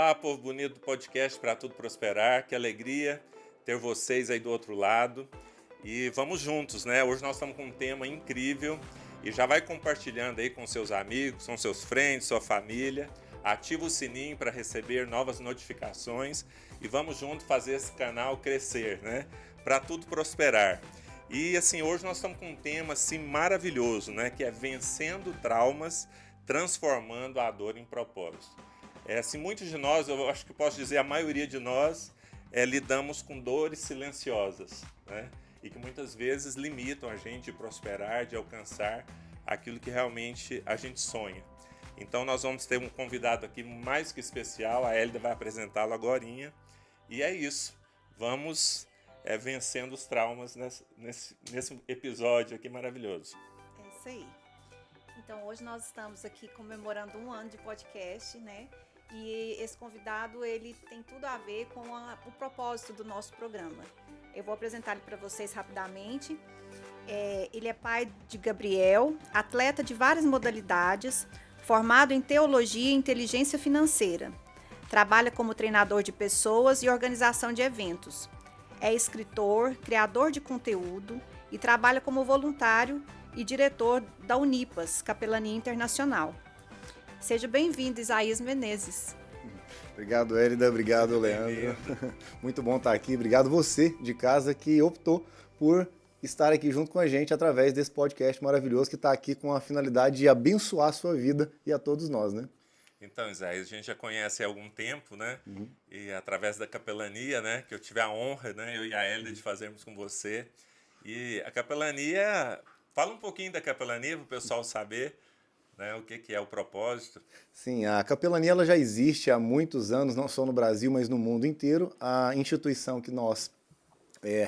Olá, povo bonito do podcast Para Tudo Prosperar. Que alegria ter vocês aí do outro lado. E vamos juntos, né? Hoje nós estamos com um tema incrível e já vai compartilhando aí com seus amigos, com seus friends, sua família. Ativa o sininho para receber novas notificações e vamos juntos fazer esse canal crescer, né? Para tudo prosperar. E assim, hoje nós estamos com um tema assim maravilhoso, né? Que é vencendo traumas, transformando a dor em propósito. Assim, muitos de nós, eu acho que posso dizer a maioria de nós, lidamos com dores silenciosas, né? E que muitas vezes limitam a gente de prosperar, de alcançar aquilo que realmente a gente sonha. Então nós vamos ter um convidado aqui mais que especial, a Hélida vai apresentá-lo agorinha. E é isso, vamos vencendo os traumas nesse episódio aqui maravilhoso. É isso aí. Então hoje nós estamos aqui comemorando 1 ano de podcast, né? E esse convidado, ele tem tudo a ver com o propósito do nosso programa. Eu vou apresentar ele para vocês rapidamente. Ele é pai de Gabriel, atleta de várias modalidades, formado em teologia e inteligência financeira. Trabalha como treinador de pessoas e organização de eventos. É escritor, criador de conteúdo e trabalha como voluntário e diretor da Unipas, Capelania Internacional. Seja bem-vindo, Isaías Menezes. Obrigado, Hélida. Obrigado, Leandro. Muito bom estar aqui. Obrigado você de casa que optou por estar aqui junto com a gente através desse podcast maravilhoso que está aqui com a finalidade de abençoar a sua vida e a todos nós, né? Então, Isaías, a gente já conhece há algum tempo, né? E através da capelania, né? Que eu tive a honra, né? Eu e a Hélida de fazermos com você. E a capelania... Fala um pouquinho da capelania para o pessoal saber, né, o que é o propósito. Sim, a capelania ela já existe há muitos anos, não só no Brasil, mas no mundo inteiro. A instituição que nós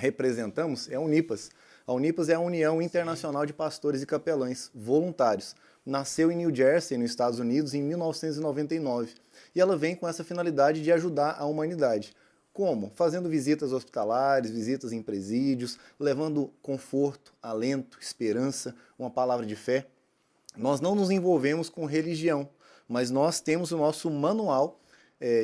representamos é a Unipas. A Unipas é a União Internacional de Pastores e Capelães Voluntários. Nasceu em New Jersey, nos Estados Unidos, em 1999. E ela vem com essa finalidade de ajudar a humanidade. Como? Fazendo visitas hospitalares, visitas em presídios, levando conforto, alento, esperança, uma palavra de fé. Nós não nos envolvemos com religião, mas nós temos o nosso manual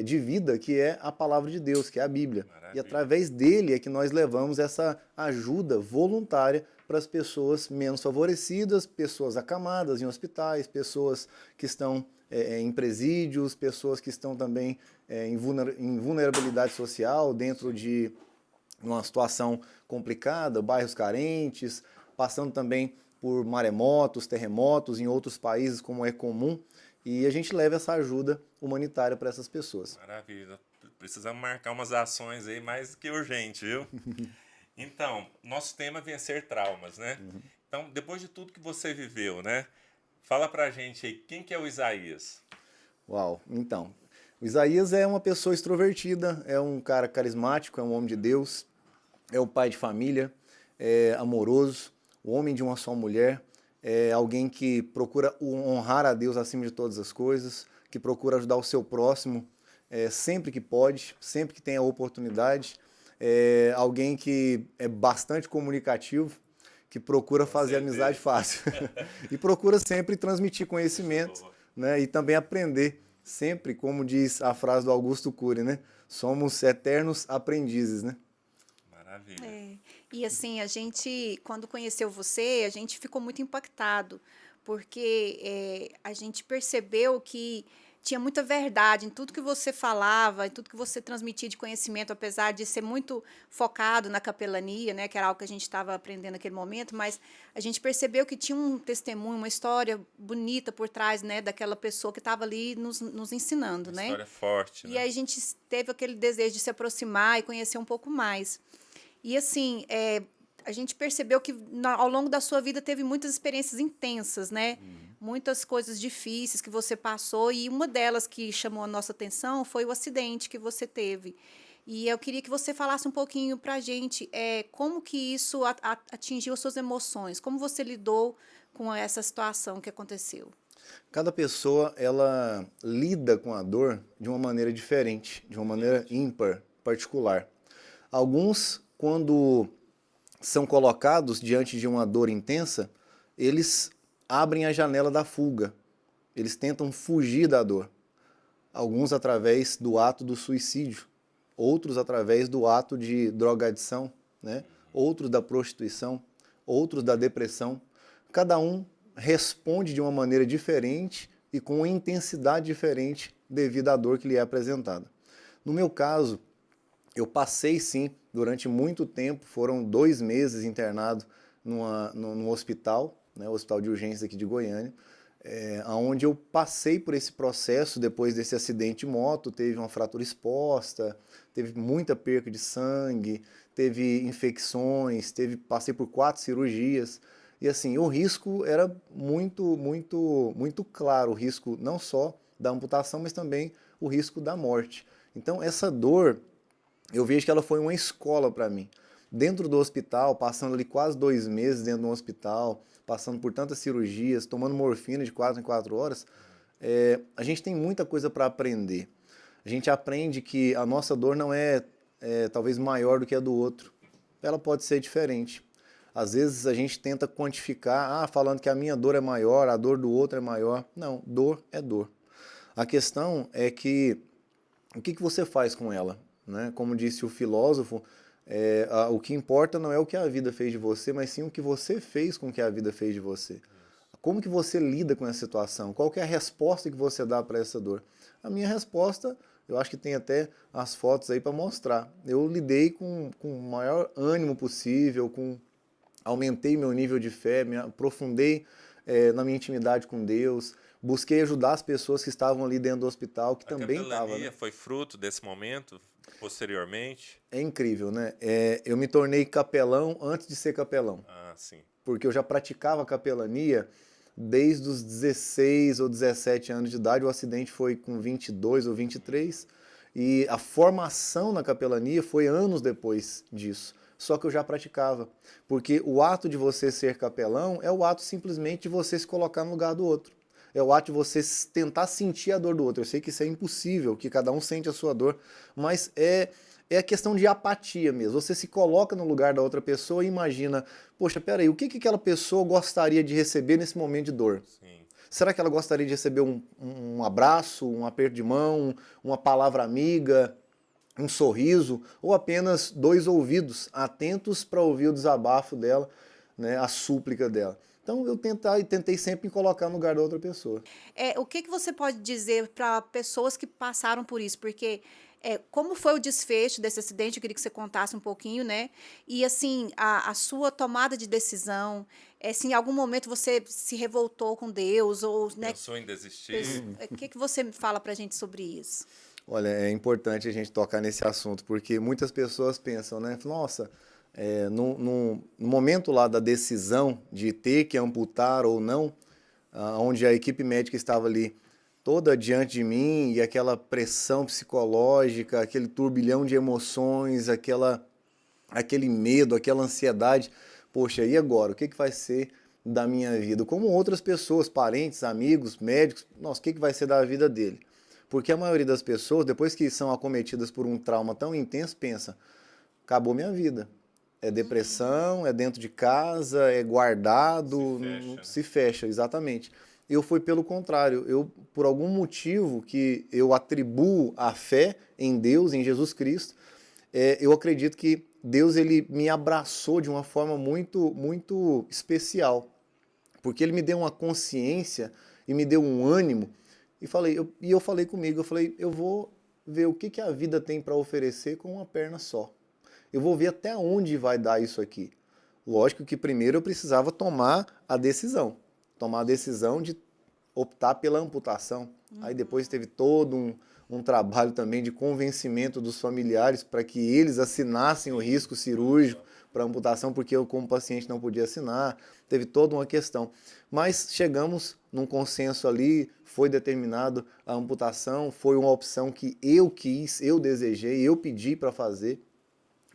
de vida, que é a palavra de Deus, que é a Bíblia. Maravilha. E através dele é que nós levamos essa ajuda voluntária para as pessoas menos favorecidas, pessoas acamadas em hospitais, pessoas que estão em presídios, pessoas que estão também em vulnerabilidade social, dentro de uma situação complicada, bairros carentes, passando também por maremotos, terremotos em outros países, como é comum, e a gente leva essa ajuda humanitária para essas pessoas. Maravilha. Precisamos marcar umas ações aí mais que urgente, viu? Então, nosso tema é vencer traumas, né? Então, depois de tudo que você viveu, né? Fala pra gente aí, quem que é o Isaías? Uau, então, o Isaías é uma pessoa extrovertida, é um cara carismático, é um homem de Deus, é o pai de família, é amoroso, o homem de uma só mulher, é alguém que procura honrar a Deus acima de todas as coisas, que procura ajudar o seu próximo sempre que pode, sempre que tem a oportunidade, é alguém que é bastante comunicativo, que procura fazer amizade fácil e procura sempre transmitir conhecimento, né, e também aprender sempre, como diz a frase do Augusto Cury, né? Somos eternos aprendizes, né? Maravilha. E assim, a gente, quando conheceu você, a gente ficou muito impactado, porque a gente percebeu que tinha muita verdade em tudo que você falava, em tudo que você transmitia de conhecimento, apesar de ser muito focado na capelania, né, que era algo que a gente estava aprendendo naquele momento, mas a gente percebeu que tinha um testemunho, uma história bonita por trás, né, daquela pessoa que estava ali nos ensinando, Uma né? história forte, E né? aí a gente teve aquele desejo de se aproximar e conhecer um pouco mais. E assim, a gente percebeu que ao longo da sua vida teve muitas experiências intensas, né? Muitas coisas difíceis que você passou, e uma delas que chamou a nossa atenção foi o acidente que você teve. E eu queria que você falasse um pouquinho para a gente como que isso atingiu as suas emoções, como você lidou com essa situação que aconteceu. Cada pessoa, ela lida com a dor de uma maneira diferente, de uma maneira ímpar, particular. Alguns, quando são colocados diante de uma dor intensa, eles abrem a janela da fuga, eles tentam fugir da dor. Alguns através do ato do suicídio, outros através do ato de drogadição, né? Outros da prostituição, outros da depressão. Cada um responde de uma maneira diferente e com uma intensidade diferente devido à dor que lhe é apresentada. No meu caso, eu passei sim, durante muito tempo, foram 2 meses internado num hospital, né, hospital de urgência aqui de Goiânia, onde eu passei por esse processo depois desse acidente de moto, teve uma fratura exposta, teve muita perca de sangue, teve infecções, passei por 4 cirurgias, e assim, o risco era muito claro, o risco não só da amputação, mas também o risco da morte. Então essa dor, eu vejo que ela foi uma escola para mim. Dentro do hospital, passando ali quase 2 meses dentro do hospital, passando por tantas cirurgias, tomando morfina de 4 em 4 horas, a gente tem muita coisa para aprender. A gente aprende que a nossa dor não é talvez maior do que a do outro. Ela pode ser diferente. Às vezes a gente tenta quantificar, falando que a minha dor é maior, a dor do outro é maior. Não, dor é dor. A questão é que o que você faz com ela? Né? Como disse o filósofo, o que importa não é o que a vida fez de você, mas sim o que você fez com o que a vida fez de você. Como que você lida com essa situação? Qual que é a resposta que você dá para essa dor? A minha resposta, eu acho que tem até as fotos aí para mostrar. Eu lidei com o maior ânimo possível, aumentei meu nível de fé, me aprofundei na minha intimidade com Deus, busquei ajudar as pessoas que estavam ali dentro do hospital, que também estavam. A capelania foi fruto desse momento, posteriormente? É incrível, né? Eu me tornei capelão antes de ser capelão. Ah, sim. Porque eu já praticava capelania desde os 16 ou 17 anos de idade. O acidente foi com 22 ou 23. E a formação na capelania foi anos depois disso. Só que eu já praticava. Porque o ato de você ser capelão é o ato simplesmente de você se colocar no lugar do outro. É o ato de você tentar sentir a dor do outro. Eu sei que isso é impossível, que cada um sente a sua dor, mas é a questão de apatia mesmo. Você se coloca no lugar da outra pessoa e imagina, poxa, peraí, o que aquela pessoa gostaria de receber nesse momento de dor? Sim. Será que ela gostaria de receber um abraço, um aperto de mão, uma palavra amiga, um sorriso, ou apenas 2 ouvidos atentos para ouvir o desabafo dela, né, a súplica dela? Então eu tentei sempre me colocar no lugar da outra pessoa. O que você pode dizer para pessoas que passaram por isso? Porque como foi o desfecho desse acidente? Eu queria que você contasse um pouquinho, né? E assim, a sua tomada de decisão, se em algum momento você se revoltou com Deus, ou, né, Pensou em desistir? o que você fala pra gente sobre isso? Olha, é importante a gente tocar nesse assunto, porque muitas pessoas pensam, né? Nossa, no momento lá da decisão de ter que amputar ou não, onde a equipe médica estava ali toda diante de mim e aquela pressão psicológica, aquele turbilhão de emoções, aquele medo, aquela ansiedade. Poxa, e agora? O que vai ser da minha vida? Como outras pessoas, parentes, amigos, médicos, nossa, o que vai ser da vida dele? Porque a maioria das pessoas, depois que são acometidas por um trauma tão intenso, pensa, acabou minha vida. É depressão, é dentro de casa, é guardado, se fecha, exatamente. Eu fui pelo contrário, por algum motivo que eu atribuo a fé em Deus, em Jesus Cristo, eu acredito que Deus ele me abraçou de uma forma muito especial, porque ele me deu uma consciência e me deu um ânimo, eu falei comigo, eu vou ver o que a vida tem para oferecer com uma perna só. Eu vou ver até onde vai dar isso aqui. Lógico que primeiro eu precisava tomar a decisão de optar pela amputação. Aí depois teve todo um trabalho também de convencimento dos familiares para que eles assinassem o risco cirúrgico para amputação, porque eu como paciente não podia assinar. Teve toda uma questão. Mas chegamos num consenso ali, foi determinado a amputação, foi uma opção que eu quis, eu desejei, eu pedi para fazer.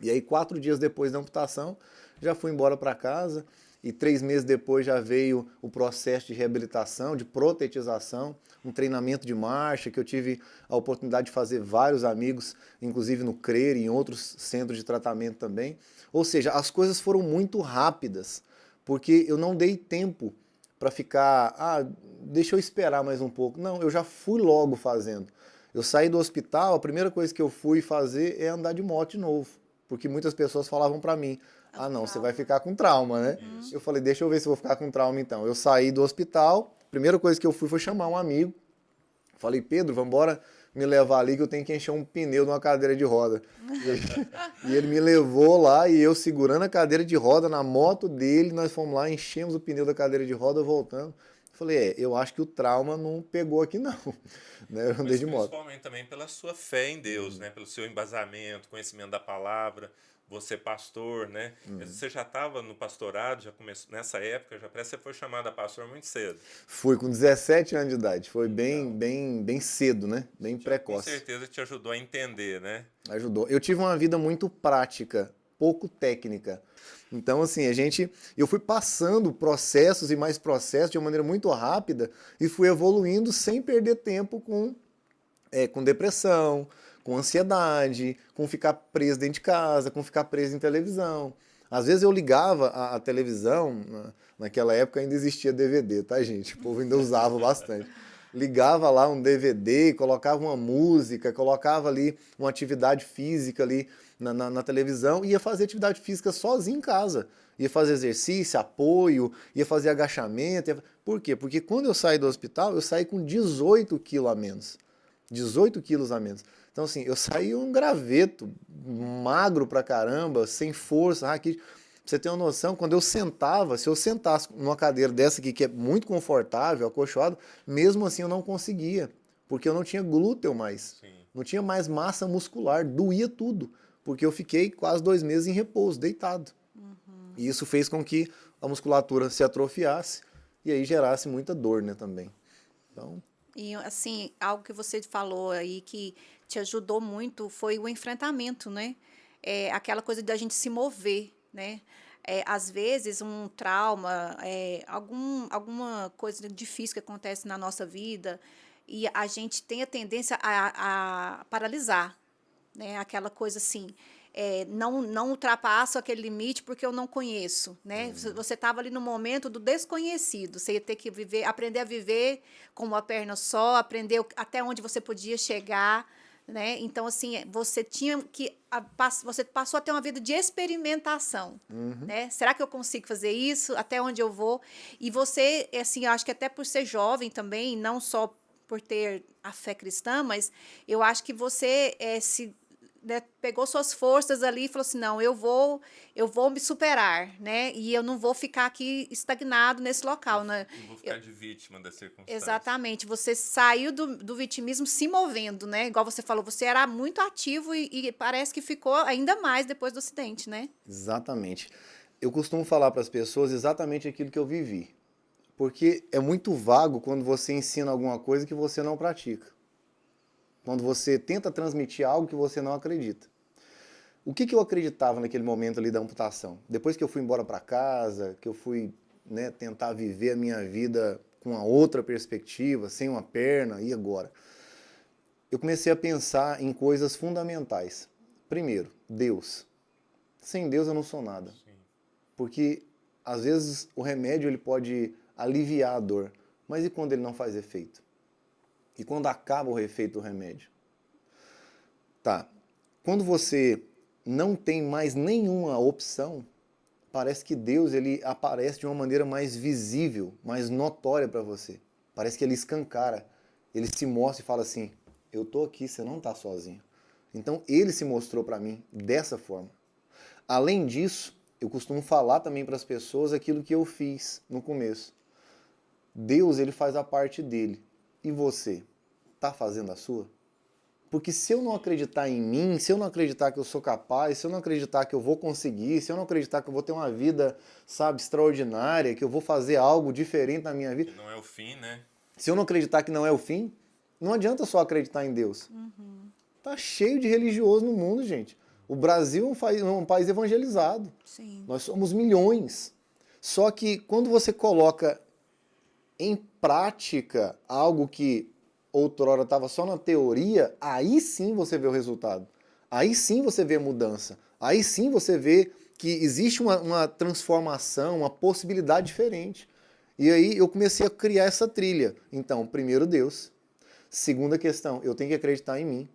E aí 4 dias depois da amputação, já fui embora para casa e 3 meses depois já veio o processo de reabilitação, de protetização, um treinamento de marcha que eu tive a oportunidade de fazer vários amigos, inclusive no CRER e em outros centros de tratamento também. Ou seja, as coisas foram muito rápidas, porque eu não dei tempo para ficar, deixa eu esperar mais um pouco. Não, eu já fui logo fazendo. Eu saí do hospital, a primeira coisa que eu fui fazer é andar de moto de novo. Porque muitas pessoas falavam pra mim, ah não, você vai ficar com trauma, né? Eu falei, deixa eu ver se eu vou ficar com trauma então. Eu saí do hospital, a primeira coisa que eu fui foi chamar um amigo. Falei, Pedro, vamos embora me levar ali que eu tenho que encher um pneu de uma cadeira de roda. E ele me levou lá e eu segurando a cadeira de roda na moto dele, nós fomos lá, enchemos o pneu da cadeira de roda, voltando. Falei, eu acho que o trauma não pegou aqui não, né? Eu andei de moto. Principalmente também pela sua fé em Deus, né? Pelo seu embasamento, conhecimento da palavra, você pastor, né? Você já estava no pastorado, já começou nessa época, já parece que você foi chamado a pastor muito cedo. Fui com 17 anos de idade, foi bem cedo, né? Bem precoce. Com certeza te ajudou a entender, né? Ajudou. Eu tive uma vida muito prática, pouco técnica. Então, assim, eu fui passando processos e mais processos de uma maneira muito rápida e fui evoluindo sem perder tempo com depressão, com ansiedade, com ficar preso dentro de casa, com ficar preso em televisão. Às vezes eu ligava a televisão, naquela época ainda existia DVD, tá, gente? O povo ainda usava bastante. Ligava lá um DVD, colocava uma música, colocava ali uma atividade física ali na televisão e ia fazer atividade física sozinho em casa. Ia fazer exercício, apoio, ia fazer agachamento. Por quê? Porque quando eu saí do hospital, eu saí com 18 quilos a menos. 18 quilos a menos. Então, assim, eu saí um graveto, magro pra caramba, sem força, raquítico. Pra você ter uma noção, quando eu sentava, se eu sentasse numa cadeira dessa aqui, que é muito confortável, acolchoado, mesmo assim eu não conseguia, porque eu não tinha glúteo mais. Sim. Não tinha mais massa muscular, doía tudo, porque eu fiquei quase 2 meses em repouso, deitado. E isso fez com que a musculatura se atrofiasse e aí gerasse muita dor, né, também. Então... E, assim, algo que você falou aí que te ajudou muito foi o enfrentamento, né? Aquela coisa da gente se mover, né? Às vezes, um trauma, alguma coisa difícil que acontece na nossa vida e a gente tem a tendência a paralisar, né? Aquela coisa assim... não ultrapasso aquele limite porque eu não conheço, né? Você estava ali no momento do desconhecido, você ia ter que aprender a viver com uma perna só, aprender até onde você podia chegar, né? Então, assim, você passou a ter uma vida de experimentação, né? Será que eu consigo fazer isso? Até onde eu vou? E você, assim, eu acho que até por ser jovem também, não só por ter a fé cristã, mas eu acho que você pegou suas forças ali e falou assim, não, eu vou me superar, né? E eu não vou ficar aqui estagnado nesse local, né? Não vou ficar de vítima da circunstância. Exatamente. Você saiu do vitimismo se movendo, né? Igual você falou, você era muito ativo e parece que ficou ainda mais depois do acidente, né? Exatamente. Eu costumo falar para as pessoas exatamente aquilo que eu vivi. Porque é muito vago quando você ensina alguma coisa que você não pratica. Quando você tenta transmitir algo que você não acredita. O que eu acreditava naquele momento ali da amputação? Depois que eu fui embora para casa, que eu fui, né, tentar viver a minha vida com uma outra perspectiva, sem uma perna, e agora? Eu comecei a pensar em coisas fundamentais. Primeiro, Deus. Sem Deus eu não sou nada. Sim. Porque, às vezes, o remédio ele pode aliviar a dor, mas e quando ele não faz efeito? E quando acaba o efeito do remédio? Tá. Quando você não tem mais nenhuma opção, parece que Deus ele aparece de uma maneira mais visível, mais notória para você. Parece que ele escancara. Ele se mostra e fala assim, eu tô aqui, você não tá sozinho. Então ele se mostrou para mim dessa forma. Além disso, eu costumo falar também para as pessoas aquilo que eu fiz no começo. Deus ele faz a parte dele. E você, está fazendo a sua? Porque se eu não acreditar em mim, se eu não acreditar que eu sou capaz, se eu não acreditar que eu vou conseguir, se eu não acreditar que eu vou ter uma vida, sabe, extraordinária, que eu vou fazer algo diferente na minha vida... Que não é o fim, né? Se eu não acreditar que não é o fim, não adianta só acreditar em Deus. Tá cheio de religioso no mundo, gente. O Brasil é um país evangelizado. Sim. Nós somos milhões. Só que quando você coloca em prática algo que outrora estava só na teoria, aí sim você vê o resultado. Aí sim você vê a mudança. Aí sim você vê que existe uma transformação, uma possibilidade diferente. E aí eu comecei a criar essa trilha. Então, primeiro Deus. Segunda questão, eu tenho que acreditar em mim.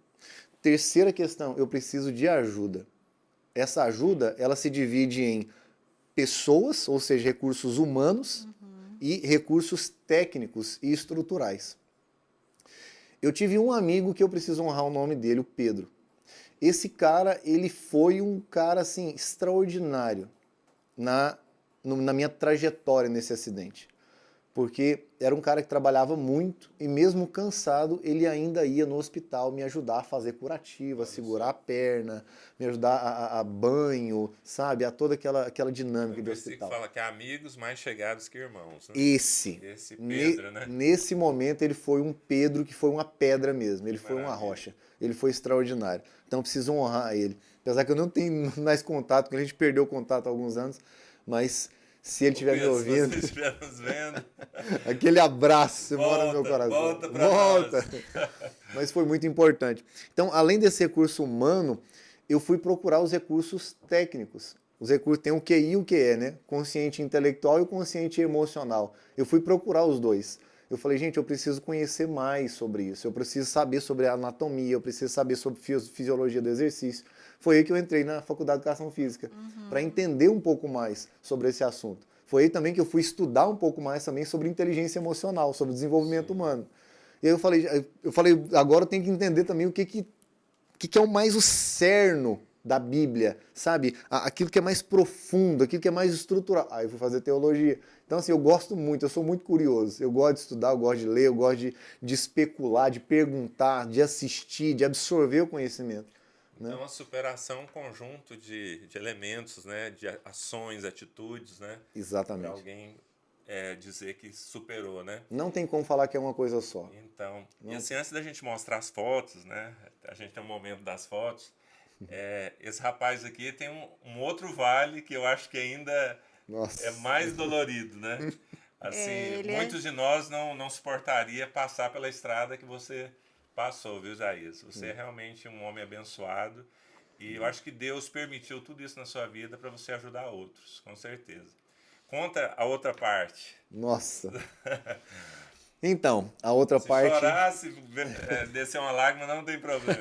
Terceira questão, eu preciso de ajuda. Essa ajuda, ela se divide em pessoas, ou seja, recursos humanos, e recursos técnicos e estruturais. Eu tive um amigo que eu preciso honrar o nome dele, o Pedro. Esse cara, ele foi um cara assim extraordinário na minha trajetória nesse acidente. Porque era um cara que trabalhava muito e mesmo cansado, ele ainda ia no hospital me ajudar a fazer curativa, a segurar a perna, me ajudar a banho, sabe? A toda aquela dinâmica do hospital. Fala que é amigos mais chegados que irmãos, né? Esse Pedro, né? Nesse momento ele foi um Pedro que foi uma pedra mesmo, ele foi uma rocha, ele foi extraordinário. Então preciso honrar ele. Apesar que eu não tenho mais contato, porque a gente perdeu o contato há alguns anos, mas se ele estiver me ouvindo, se estiver nos vendo, aquele abraço, você mora no meu coração. Volta pra nós. Mas foi muito importante. Então, além desse recurso humano, eu fui procurar os recursos técnicos. Os recursos tem o QI e o QE, né? Consciente intelectual e o consciente emocional. Eu fui procurar os dois. Eu falei, gente, eu preciso conhecer mais sobre isso. Eu preciso saber sobre a anatomia, eu preciso saber sobre fisiologia do exercício. Foi aí que eu entrei na Faculdade de Educação Física, para entender um pouco mais sobre esse assunto. Foi aí também que eu fui estudar um pouco mais também sobre inteligência emocional, sobre desenvolvimento humano. E aí eu falei, agora eu tenho que entender também o que é o mais o cerno da Bíblia, sabe? Aquilo que é mais profundo, aquilo que é mais estrutural. Aí eu fui fazer teologia. Então, assim, eu gosto muito, eu sou muito curioso. Eu gosto de estudar, eu gosto de ler, eu gosto de especular, de perguntar, de assistir, de absorver o conhecimento. Né? É uma superação, um conjunto de elementos, né? De ações, atitudes, né? Exatamente. Para alguém dizer que superou, né? Não tem como falar que é uma coisa só. Então, e assim, antes da gente mostrar as fotos, né? A gente tem um momento das fotos. Esse rapaz aqui tem um outro vale que eu acho que ainda é mais dolorido, né? Assim, muitos de nós não suportaria passar pela estrada que você passou, viu, Jair? Você é realmente um homem abençoado e eu acho que Deus permitiu tudo isso na sua vida para você ajudar outros, com certeza. Conta a outra parte. Nossa. Então, a outra parte... Se chorar, se descer uma lágrima, não tem problema.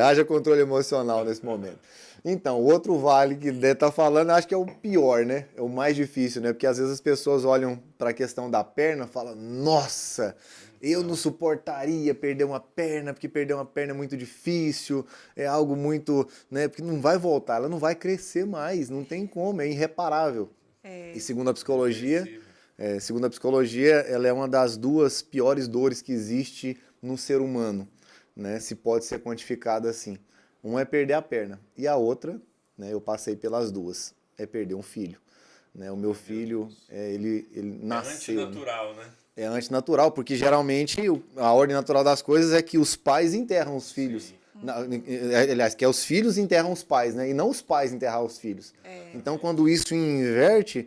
Haja controle emocional nesse momento. Então, o outro vale que deve estar falando, acho que é o pior, né? É o mais difícil, né? Porque às vezes as pessoas olham para a questão da perna e falam, nossa, eu não suportaria perder uma perna, porque perder uma perna é muito difícil, é algo muito, né? Porque não vai voltar, ela não vai crescer mais, não tem como, é irreparável. E segundo a psicologia, ela é uma das duas piores dores que existe no ser humano, né? Se pode ser quantificada assim. Uma é perder a perna e a outra, né, eu passei pelas duas, é perder um filho. Né? O meu filho, ele nasceu... É antinatural, né? É antinatural, porque geralmente a ordem natural das coisas é que os pais enterram os filhos. Aliás, que os filhos enterram os pais, né? E não os pais enterrar os filhos. Então, quando isso inverte,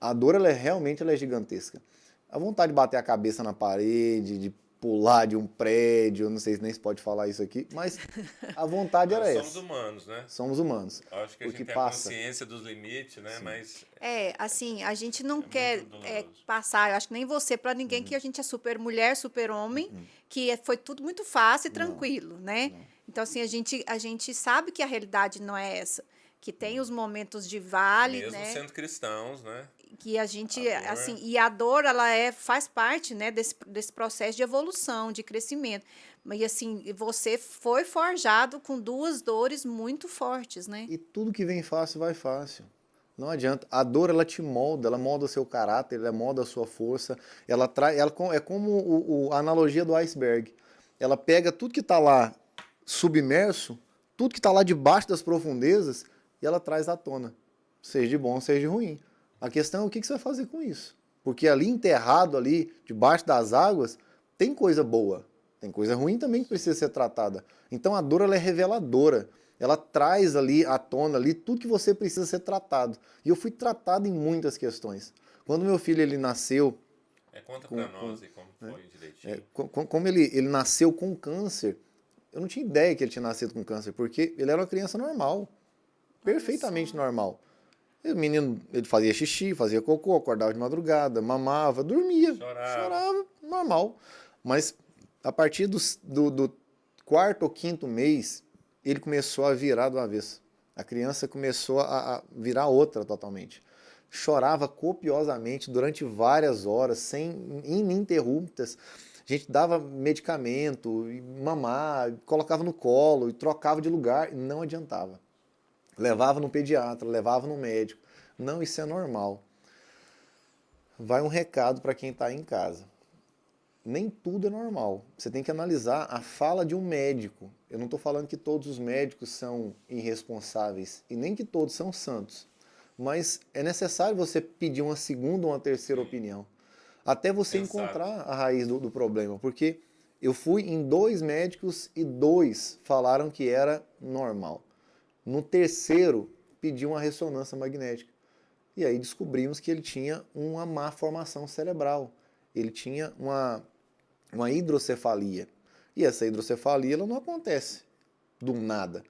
a dor realmente é gigantesca. A vontade de bater a cabeça na parede, de pular de um prédio, não sei nem se pode falar isso aqui, mas a vontade era essa. Somos humanos, né? Somos humanos. Acho que a gente tem a consciência dos limites, né? Sim. Mas assim, a gente não quer passar, eu acho que nem você, para ninguém, que a gente é super mulher, super homem, que foi tudo muito fácil e tranquilo, né? Não. Então, assim, a gente sabe que a realidade não é essa. Que tem os momentos de vale, mesmo né? sendo cristãos, né? Que a gente, assim, e a dor, ela faz parte, né, desse processo de evolução, de crescimento. E, assim, você foi forjado com duas dores muito fortes, né? E tudo que vem fácil, vai fácil. Não adianta. A dor, ela te molda, ela molda o seu caráter, ela molda a sua força. É como a analogia do iceberg. Ela pega tudo que está lá submerso, tudo que está lá debaixo das profundezas, e ela traz à tona, seja de bom, seja de ruim. A questão é o que você vai fazer com isso. Porque ali enterrado, ali, debaixo das águas, tem coisa boa. Tem coisa ruim também que precisa ser tratada. Então a dor, ela é reveladora. Ela traz ali à tona ali, tudo que você precisa ser tratado. E eu fui tratado em muitas questões. Quando meu filho ele nasceu... Conta pra nós aí como foi direitinho. Como ele nasceu com câncer, eu não tinha ideia que ele tinha nascido com câncer, porque ele era uma criança normal. Perfeitamente normal. O menino, ele fazia xixi, fazia cocô, acordava de madrugada, mamava, dormia, chorava, normal. Mas a partir do quarto ou quinto mês, ele começou a virar do avesso. A criança começou a virar outra totalmente. Chorava copiosamente durante várias horas, sem ininterruptas. A gente dava medicamento, mamar, colocava no colo e trocava de lugar, e não adiantava. Levava no pediatra, levava no médico. Não, isso é normal. Vai um recado para quem está em casa. Nem tudo é normal. Você tem que analisar a fala de um médico. Eu não estou falando que todos os médicos são irresponsáveis e nem que todos são santos. Mas é necessário você pedir uma segunda ou uma terceira opinião. Até você encontrar a raiz do problema. Porque eu fui em 2 médicos e 2 falaram que era normal. No terceiro, pedi uma ressonância magnética. E aí descobrimos que ele tinha uma má formação cerebral. Ele tinha uma hidrocefalia. E essa hidrocefalia ela não acontece do nada.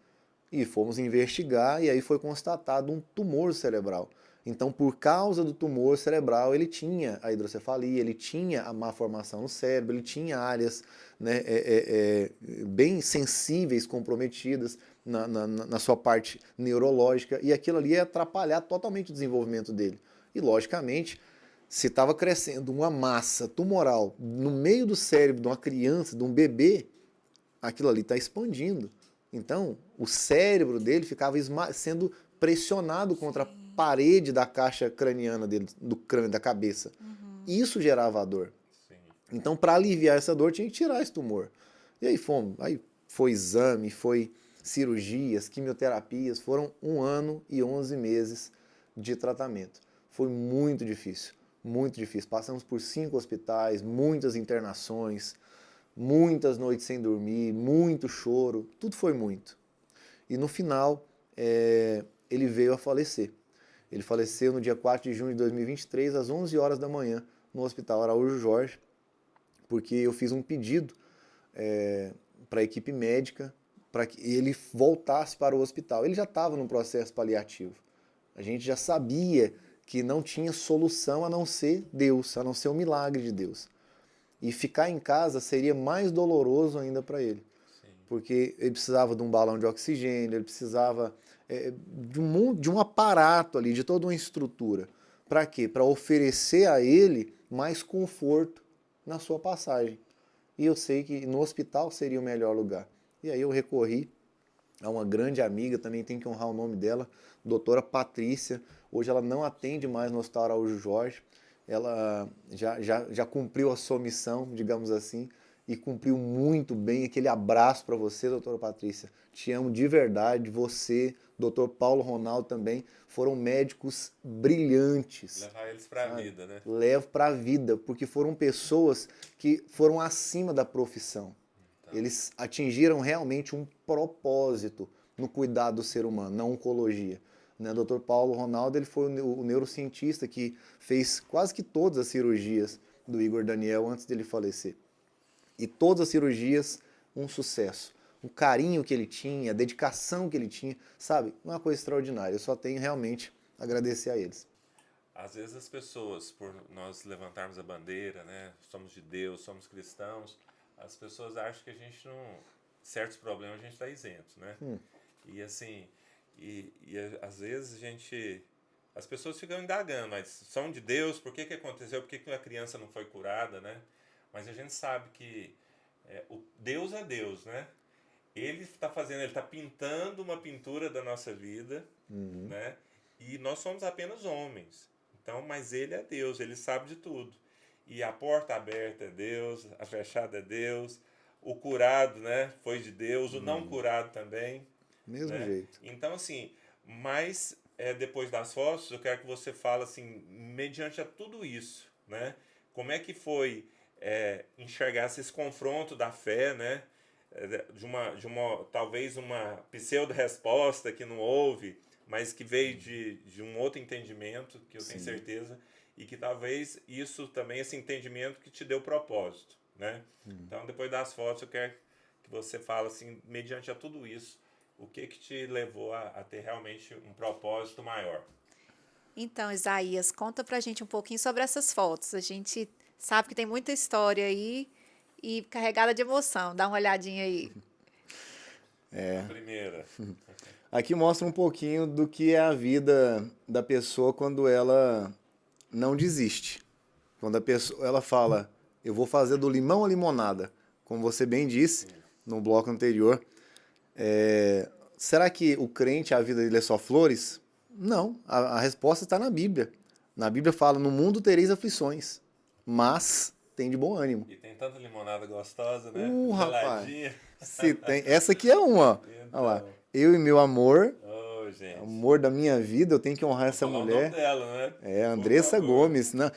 E fomos investigar e aí foi constatado um tumor cerebral. Então, por causa do tumor cerebral, ele tinha a hidrocefalia, ele tinha a má formação no cérebro, ele tinha áreas, né, bem sensíveis, comprometidas na sua parte neurológica, e aquilo ali ia atrapalhar totalmente o desenvolvimento dele. E, logicamente, se estava crescendo uma massa tumoral no meio do cérebro de uma criança, de um bebê, aquilo ali está expandindo. Então, o cérebro dele ficava sendo pressionado contra a parede da caixa craniana dele, do crânio, da cabeça. Isso gerava a dor. Sim. Então, para aliviar essa dor, tinha que tirar esse tumor. E aí fomos. Aí foi exame, foi cirurgias, quimioterapias. Foram 1 ano e 11 meses de tratamento. Foi muito difícil. Muito difícil. Passamos por 5 hospitais, muitas internações, muitas noites sem dormir, muito choro, tudo foi muito. E no final, ele veio a falecer. Ele faleceu no dia 4 de junho de 2023, às 11 horas da manhã, no Hospital Araújo Jorge, porque eu fiz um pedido para a equipe médica para que ele voltasse para o hospital. Ele já estava no processo paliativo. A gente já sabia que não tinha solução a não ser Deus, a não ser o milagre de Deus. E ficar em casa seria mais doloroso ainda para ele. Sim. Porque ele precisava de um balão de oxigênio, ele precisava de um aparato ali, de toda uma estrutura. Para quê? Para oferecer a ele mais conforto na sua passagem. E eu sei que no hospital seria o melhor lugar. E aí eu recorri a uma grande amiga, também tem que honrar o nome dela, doutora Patrícia. Hoje ela não atende mais no Hospital Araújo Jorge. Ela já cumpriu a sua missão, digamos assim, e cumpriu muito bem. Aquele abraço para você, doutora Patrícia. Te amo de verdade. Você, doutor Paulo Ronaldo também, foram médicos brilhantes. Levar eles para a vida, né? Levo para a vida, porque foram pessoas que foram acima da profissão. Então. Eles atingiram realmente um propósito no cuidado do ser humano, na oncologia. O Dr. Paulo Ronaldo ele foi o neurocientista que fez quase que todas as cirurgias do Igor Daniel antes dele falecer. E todas as cirurgias, um sucesso. O carinho que ele tinha, a dedicação que ele tinha, sabe? Uma coisa extraordinária. Eu só tenho realmente a agradecer a eles. Às vezes as pessoas, por nós levantarmos a bandeira, né? Somos de Deus, somos cristãos, as pessoas acham que a gente não... certos problemas a gente está isento, né? E assim... E às vezes as pessoas ficam indagando, mas são de Deus, por que aconteceu, por que a criança não foi curada, né? Mas a gente sabe que Deus é Deus, né? Ele está pintando uma pintura da nossa vida, né? E nós somos apenas homens, então, mas ele é Deus, ele sabe de tudo. E a porta aberta é Deus, a fechada é Deus, o curado, né, foi de Deus, o não curado também. Mesmo né? jeito. Então, assim, mas depois das fotos, eu quero que você fale, assim, mediante a tudo isso, né? Como é que foi enxergar esse confronto da fé, né? Talvez uma pseudo-resposta que não houve, mas que veio de um outro entendimento, que eu tenho certeza, e que talvez isso também, esse entendimento que te deu propósito, né? Então, depois das fotos, eu quero que você fale, assim, mediante a tudo isso, o que te levou a ter realmente um propósito maior? Então, Isaías, conta pra gente um pouquinho sobre essas fotos. A gente sabe que tem muita história aí e carregada de emoção. Dá uma olhadinha aí. A primeira. Aqui mostra um pouquinho do que é a vida da pessoa quando ela não desiste. Quando a pessoa ela fala, eu vou fazer do limão a limonada, como você bem disse no bloco anterior. Será que o crente, a vida dele é só flores? Não, a resposta está na Bíblia. Na Bíblia fala, no mundo tereis aflições, mas tem de bom ânimo. E tem tanta limonada gostosa, né? Rapaz, Geladinha. se tem. Essa aqui é uma, ó. Então. Olha lá. Eu e meu amor, Ô, gente. amor da minha vida, eu tenho que honrar essa Falar o mulher. nome dela, né? É, Por Andressa favor. Gomes. Não,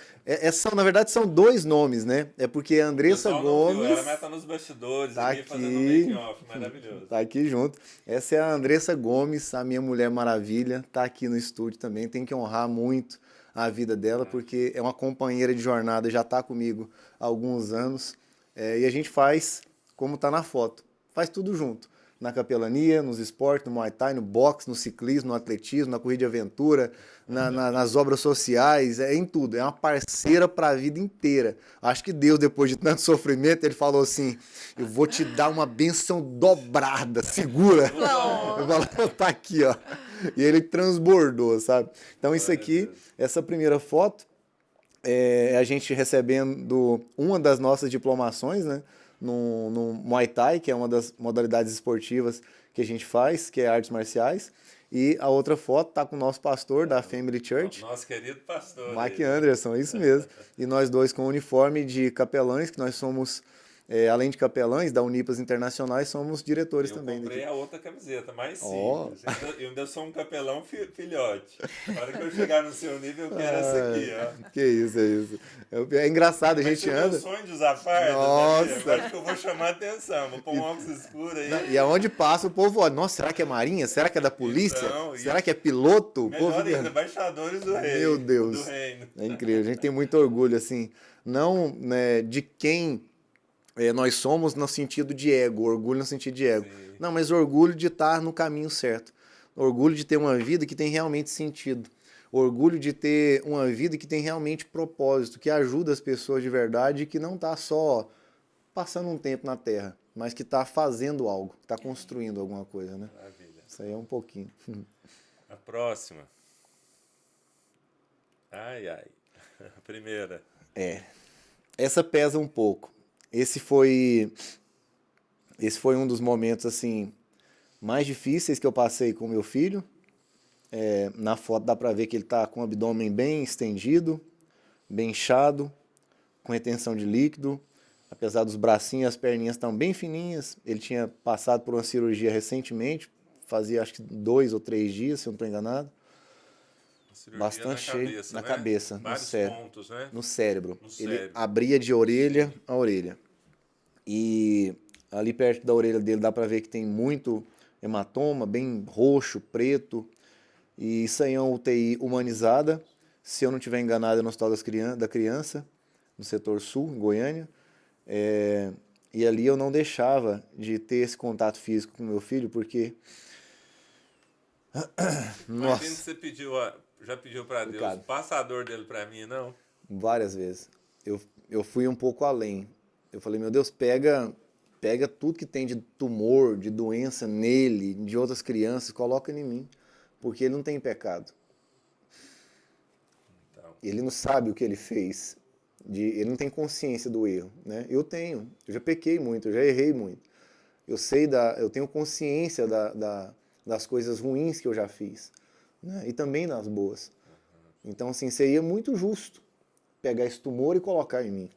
na verdade, são dois nomes, né? É porque a Andressa O pessoal não viu, Gomes ela vai tá nos bastidores tá aqui fazendo um aqui. make-off maravilhoso. tá aqui junto. Essa é a Andressa Gomes, a minha mulher maravilha, tá aqui no estúdio também. Tem que honrar muito a vida dela, porque é uma companheira de jornada, já tá comigo há alguns anos. E a gente faz como tá na foto. Faz tudo junto. Na capelania, nos esportes, no Muay Thai, no boxe, no ciclismo, no atletismo, na corrida de aventura, nas obras sociais, em tudo. É uma parceira para a vida inteira. Acho que Deus, depois de tanto sofrimento, ele falou assim, eu vou te dar uma bênção dobrada, segura. Eu falo, tá aqui, ó. E ele transbordou, sabe? Então isso aqui, essa primeira foto, a gente recebendo uma das nossas diplomações, né? No Muay Thai, que é uma das modalidades esportivas que a gente faz, que é artes marciais. E a outra foto tá com o nosso pastor da Family Church. Nosso querido pastor. Mike Anderson, isso mesmo. E nós dois com o uniforme de capelães, que nós somos, além de capelães da Unipas Internacionais, somos diretores também. Eu comprei a outra camiseta, mais Ó. simples. Eu ainda sou um capelão filhote. Na hora que eu chegar no seu nível, eu quero essa aqui, ó. Que isso, é isso. É engraçado, a gente anda... Meu sonho de usar farda, Nossa. Né? Eu acho que eu vou chamar a atenção. Vou pôr um óculos escuro aí. E aonde passa o povo olha, nossa, será que é marinha? Será que é da polícia? Então, será que é piloto? O Melhor povo ainda, embaixadores do reino. Meu Deus. Do reino. É incrível, a gente tem muito orgulho, assim, não, né, de quem nós somos no sentido de ego, orgulho no sentido de ego. Sim. Não, mas orgulho de estar no caminho certo. Orgulho de ter uma vida que tem realmente sentido. Orgulho de ter uma vida que tem realmente propósito, que ajuda as pessoas de verdade e que não está só passando um tempo na Terra, mas que está fazendo algo, está construindo alguma coisa, né? Maravilha. Isso aí é um pouquinho. A próxima. Ai, ai. A primeira. Essa pesa um pouco. Esse foi um dos momentos assim mais difíceis que eu passei com meu filho. Na foto dá para ver que ele está com o abdômen bem estendido, bem inchado, com retenção de líquido. Apesar dos bracinhos e as perninhas estão bem fininhas. Ele tinha passado por uma cirurgia recentemente, fazia acho que 2 ou 3 dias, se eu não estou enganado. Bastante cheio na cabeça, Vários no cérebro, pontos, né? no cérebro. No Ele cérebro. abria de orelha a orelha. E ali perto da orelha dele dá para ver que tem muito hematoma, bem roxo, preto. E isso aí é uma UTI humanizada. Se eu não estiver enganado, é no Hospital da Criança, no setor sul, em Goiânia. E ali eu não deixava de ter esse contato físico com meu filho, porque... Imagina que você já pediu para Deus, Pecado. passa a dor dele para mim, não? Várias vezes. Eu fui um pouco além. Eu falei, meu Deus, pega tudo que tem de tumor, de doença nele, de outras crianças, coloca em mim, porque ele não tem pecado. Então, Ele não sabe o que ele fez. Ele não tem consciência do erro, né? Eu tenho. Eu já pequei muito, eu já errei muito. Eu tenho consciência das coisas ruins que eu já fiz, né? E também das boas. Então, assim, seria muito justo pegar esse tumor e colocar em mim.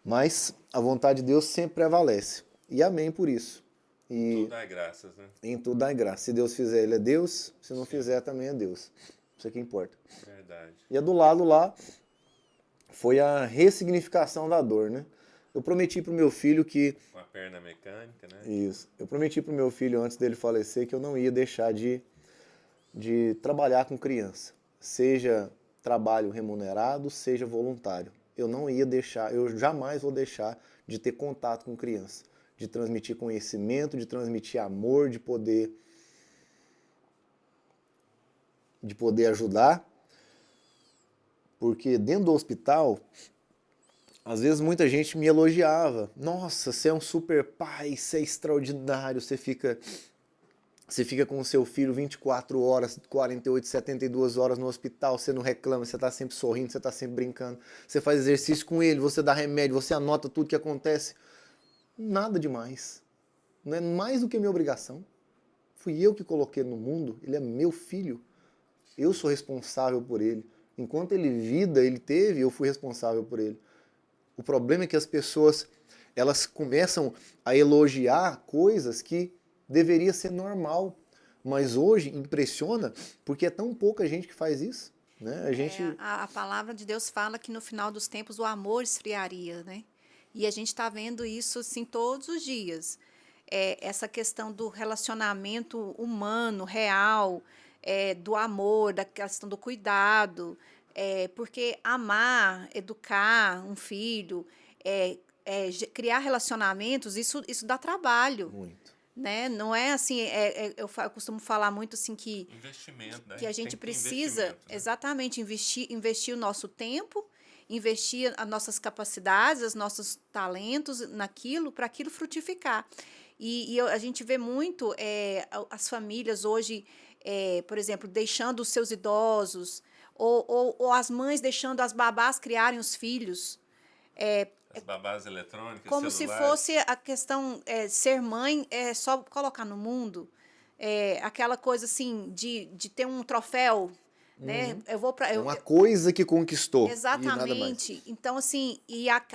Mas a vontade de Deus sempre prevalece. E amém por isso. E tudo dá graças, né? em tudo dá graça. Se Deus fizer, Ele é Deus. Se não fizer, também é Deus. Isso é que importa. Verdade. E a do lado lá foi a ressignificação da dor, né? Eu prometi pro meu filho que... Uma perna mecânica, né? Isso. Eu prometi pro meu filho, antes dele falecer, que eu não ia deixar de trabalhar com criança. Seja trabalho remunerado, seja voluntário. Eu não ia deixar, eu jamais vou deixar de ter contato com criança. De transmitir conhecimento, de transmitir amor, de poder ajudar. Porque dentro do hospital, Às vezes muita gente me elogiava. Nossa, você é um super pai, você é extraordinário, você fica com o seu filho 24 horas, 48, 72 horas no hospital, você não reclama, você tá sempre sorrindo, você tá sempre brincando. Você faz exercício com ele, você dá remédio, você anota tudo que acontece. Nada demais. Não é mais do que minha obrigação. Fui eu que coloquei ele no mundo, ele é meu filho. Eu sou responsável por ele. Enquanto ele teve, eu fui responsável por ele. O problema é que as pessoas, elas começam a elogiar coisas que deveria ser normal. Mas hoje impressiona porque é tão pouca gente que faz isso. Né? A palavra de Deus fala que no final dos tempos o amor esfriaria, né? E a gente está vendo isso assim todos os dias. Essa questão do relacionamento humano, real, do amor, da questão do cuidado. Porque amar, educar um filho, criar relacionamentos, isso dá trabalho. Muito. Né? Não é assim, eu costumo falar muito assim que investimento, né? Que a gente Tem precisa né? exatamente investir o nosso tempo, investir as nossas capacidades, os nossos talentos naquilo, para aquilo frutificar. A gente vê muito as famílias hoje, por exemplo, deixando os seus idosos, ou as mães deixando as babás criarem os filhos. As babás eletrônicas, Como se celulares. fosse a questão ser mãe é só colocar no mundo. Aquela coisa assim de ter um troféu, né? Eu vou para Uma coisa que conquistou. exatamente. E nada mais. Então assim,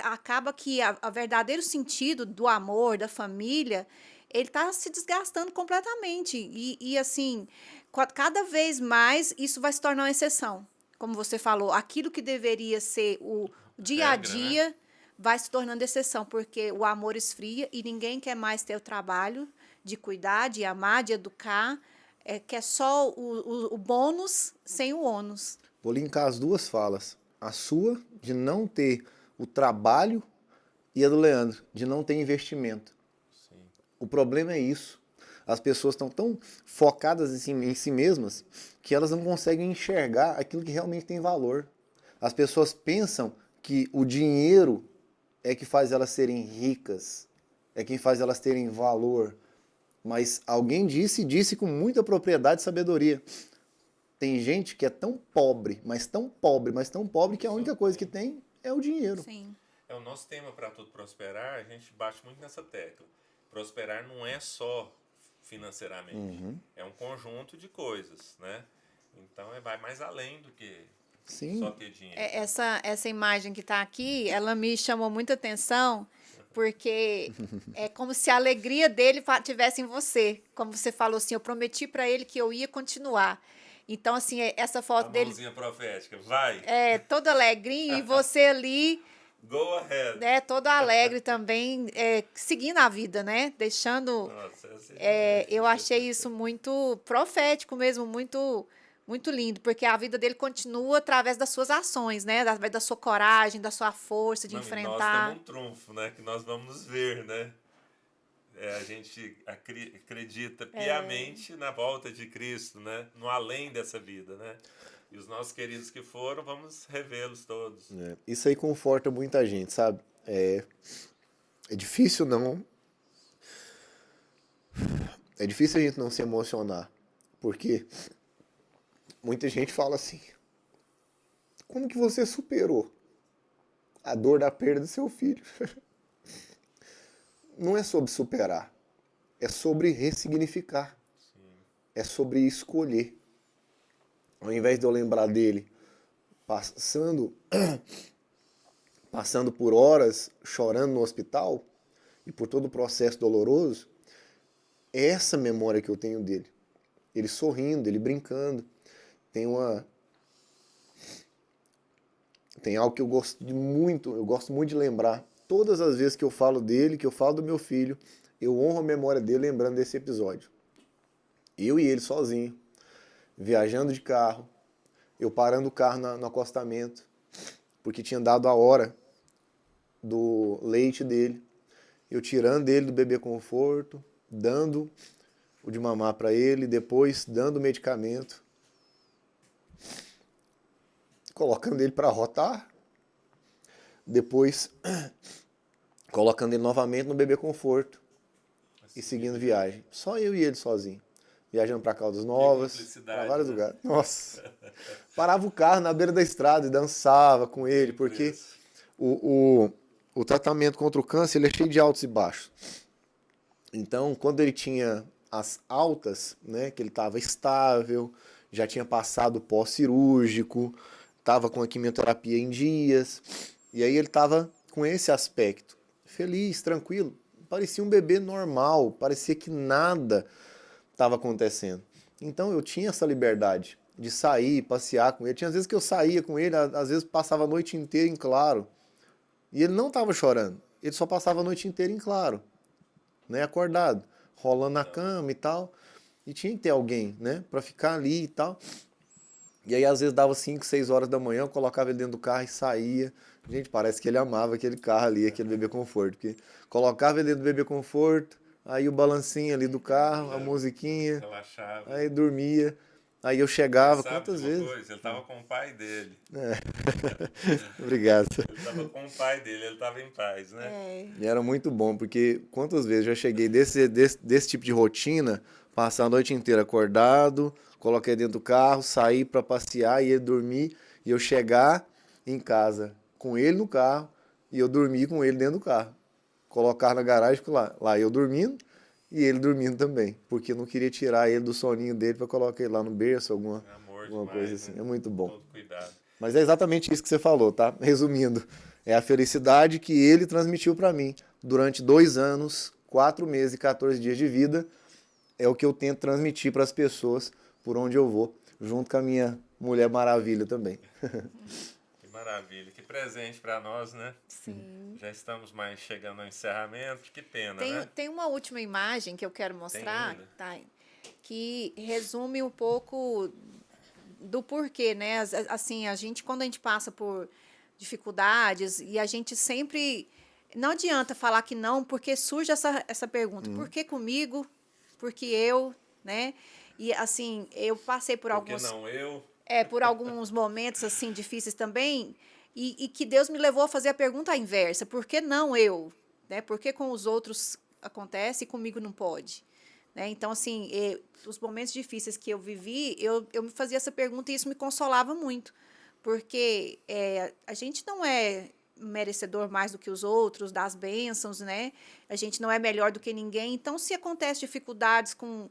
acaba que a verdadeiro sentido do amor, da família, ele está se desgastando completamente. Assim, cada vez mais isso vai se tornar uma exceção. Como você falou, aquilo que deveria ser o dia a Regra, dia, né? vai se tornando exceção, porque o amor esfria e ninguém quer mais ter o trabalho de cuidar, de amar, de educar, quer só o bônus sem o ônus. Vou linkar as duas falas. A sua, de não ter o trabalho, e a do Leandro, de não ter investimento. Sim. O problema é isso. As pessoas estão tão focadas em si mesmas que elas não conseguem enxergar aquilo que realmente tem valor. As pessoas pensam que o dinheiro é que faz elas serem ricas, é quem faz elas terem valor. Mas alguém disse com muita propriedade e sabedoria. Tem gente que é tão pobre, mas tão pobre, mas tão pobre que a única coisa que tem é o dinheiro. Sim. O nosso tema para tudo prosperar, a gente bate muito nessa tecla. Prosperar não é só financeiramente, é um conjunto de coisas, né? Então vai mais além do que só ter dinheiro. Essa imagem que está aqui, ela me chamou muita atenção, porque é como se a alegria dele tivesse em você. Como você falou assim, eu prometi para ele que eu ia continuar. Então, assim, essa foto dele... A mãozinha profética, vai! Todo alegrinho, e você ali... Go ahead! Todo alegre também, seguindo a vida, né? Deixando... Nossa, eu achei isso muito profético mesmo, muito... Muito lindo, porque a vida dele continua através das suas ações, né? Através da sua coragem, da sua força de enfrentar. Nós temos um trunfo, né? Que nós vamos nos ver, né? A gente acredita piamente na volta de Cristo, né? No além dessa vida, né? E os nossos queridos que foram, vamos revê-los todos. Isso aí conforta muita gente, sabe? É difícil não... É difícil a gente não se emocionar, porque... Muita gente fala assim, como que você superou a dor da perda do seu filho? Não é sobre superar, é sobre ressignificar, é sobre escolher. Ao invés de eu lembrar dele passando por horas chorando no hospital e por todo o processo doloroso, é essa memória que eu tenho dele. Ele sorrindo, ele brincando. Tem algo que eu gosto muito de lembrar. Todas as vezes que eu falo dele, que eu falo do meu filho, eu honro a memória dele lembrando desse episódio. Eu e ele sozinho, viajando de carro, eu parando o carro no acostamento, porque tinha dado a hora do leite dele, eu tirando ele do bebê conforto, dando o de mamar para ele, depois dando o medicamento, colocando ele para rotar, depois colocando ele novamente no bebê conforto e seguindo viagem. Só eu e ele sozinho. Viajando para Caldas Novas, para vários lugares. Nossa! Parava o carro na beira da estrada e dançava com ele, porque o tratamento contra o câncer ele é cheio de altos e baixos. Então, quando ele tinha as altas, né, que ele estava estável, já tinha passado o pós-cirúrgico, estava com a quimioterapia em dias, e aí ele estava com esse aspecto, feliz, tranquilo, parecia um bebê normal, parecia que nada estava acontecendo. Então eu tinha essa liberdade de sair, passear com ele. Tinha vezes que eu saía com ele, às vezes passava a noite inteira em claro, e ele não estava chorando, ele só passava a noite inteira em claro, né, acordado, rolando na cama e tal, e tinha que ter alguém, né, para ficar ali e tal. E aí às vezes dava 5, 6 horas da manhã, eu colocava ele dentro do carro e saía. Gente, parece que ele amava aquele carro ali, aquele bebê conforto, porque colocava ele dentro do bebê conforto, aí o balancinho ali do carro, a musiquinha, relaxava. Aí dormia, aí eu chegava, Sabe quantas de uma vezes? coisa? Ele estava com o pai dele. Obrigado. Ele estava com o pai dele, ele estava em paz, né? E era muito bom, porque quantas vezes eu já cheguei desse tipo de rotina, passar a noite inteira acordado, coloquei dentro do carro, sair para passear e ele dormir, e eu chegar em casa com ele no carro e eu dormir com ele dentro do carro. Colocar na garagem, lá eu dormindo e ele dormindo também, porque eu não queria tirar ele do soninho dele para colocar ele lá no berço, alguma demais, coisa assim. né? É muito bom. Todo cuidado. Mas é exatamente isso que você falou, tá? Resumindo, é a felicidade que ele transmitiu para mim durante 2 anos, 4 meses e 14 dias de vida. É o que eu tento transmitir para as pessoas por onde eu vou, junto com a minha Mulher Maravilha também. Que maravilha, que presente para nós, né? Sim. Já estamos mais chegando ao encerramento, que pena, né? Tem uma última imagem que eu quero mostrar, tá, que resume um pouco do porquê, né? Assim, quando a gente passa por dificuldades e a gente sempre... Não adianta falar que não, porque surge essa pergunta, por que comigo? Por que eu? Né? E, assim, eu passei por alguns... Por que não eu? Por alguns momentos, assim, difíceis também, e que Deus me levou a fazer a pergunta inversa, por que não eu? Né? Por que com os outros acontece e comigo não pode? Né? Então, assim, os momentos difíceis que eu vivi, eu me fazia essa pergunta e isso me consolava muito, porque a gente não é merecedor mais do que os outros, das bênçãos, né? A gente não é melhor do que ninguém. Então, se acontece dificuldades com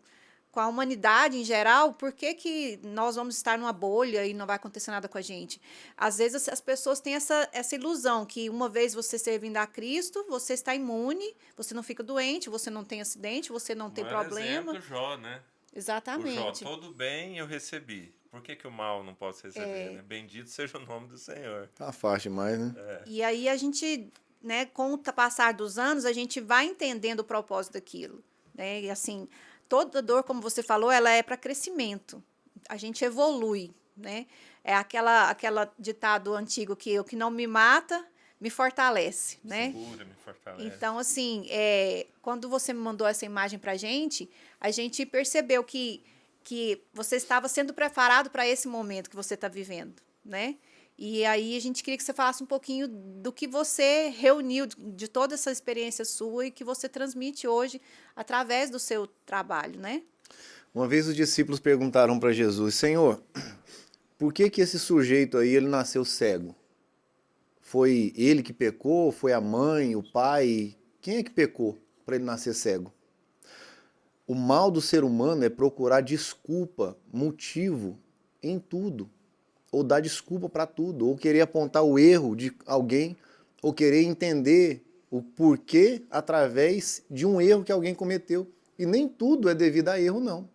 a humanidade em geral, por que nós vamos estar numa bolha e não vai acontecer nada com a gente? Às vezes as pessoas têm essa ilusão que uma vez você servindo a Cristo, você está imune, você não fica doente, você não tem acidente, você não tem problema. Exemplo, Jó, né? Exatamente. O Jó, todo bem eu recebi. Por que o mal não posso receber? Né? Bendito seja o nome do Senhor. Tá fácil demais, né? E aí a gente, né, com o passar dos anos, a gente vai entendendo o propósito daquilo. Né? E assim, toda dor, como você falou, ela é para crescimento. A gente evolui, né? É aquela ditado antigo que o que não me mata me fortalece, né? Segura, me fortalece. Então, assim, quando você me mandou essa imagem para a gente percebeu que você estava sendo preparado para esse momento que você está vivendo, né? E aí a gente queria que você falasse um pouquinho do que você reuniu de toda essa experiência sua e que você transmite hoje através do seu trabalho, né? Uma vez os discípulos perguntaram para Jesus, Senhor, por que esse sujeito aí ele nasceu cego? Foi ele que pecou? Foi a mãe, o pai? Quem é que pecou para ele nascer cego? O mal do ser humano é procurar desculpa, motivo em tudo. Ou dar desculpa para tudo. Ou querer apontar o erro de alguém. Ou querer entender o porquê através de um erro que alguém cometeu. E nem tudo é devido a erro, não.